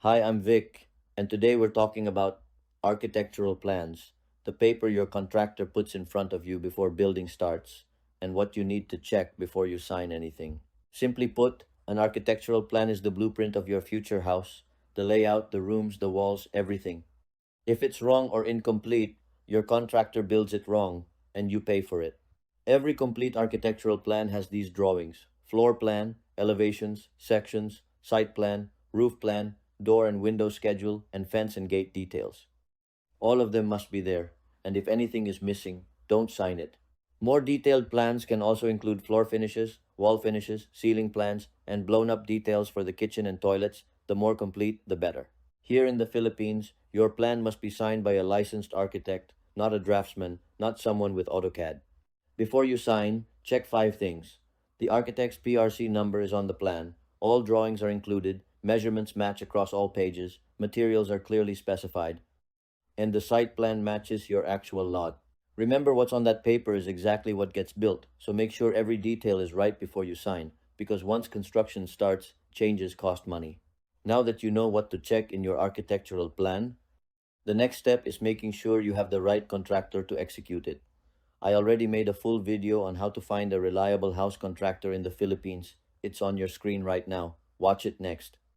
Hi, I'm Vic, and today we're talking about architectural plans, the paper your contractor puts in front of you before building starts, and what you need to check before you sign anything. Simply put, an architectural plan is the blueprint of your future house, the layout, the rooms, the walls, everything. If it's wrong or incomplete, your contractor builds it wrong, and you pay for it. Every complete architectural plan has these drawings: floor plan, elevations, sections, site plan, roof plan, door and window schedule, and fence and gate details. All of them must be there, and if anything is missing, don't sign it. More detailed plans can also include floor finishes, wall finishes, ceiling plans, and blown up details for the kitchen and toilets. The more complete, the better. Here in the Philippines, your plan must be signed by a licensed architect, not a draftsman, not someone with AutoCAD. Before you sign, check five things. The architect's PRC number is on the plan, all drawings are included, measurements match across all pages, materials are clearly specified, and the site plan matches your actual lot. Remember, what's on that paper is exactly what gets built, so make sure every detail is right before you sign, because once construction starts, changes cost money. Now that you know what to check in your architectural plan, the next step is making sure you have the right contractor to execute it. I already made a full video on how to find a reliable house contractor in the Philippines. It's on your screen right now. Watch it next.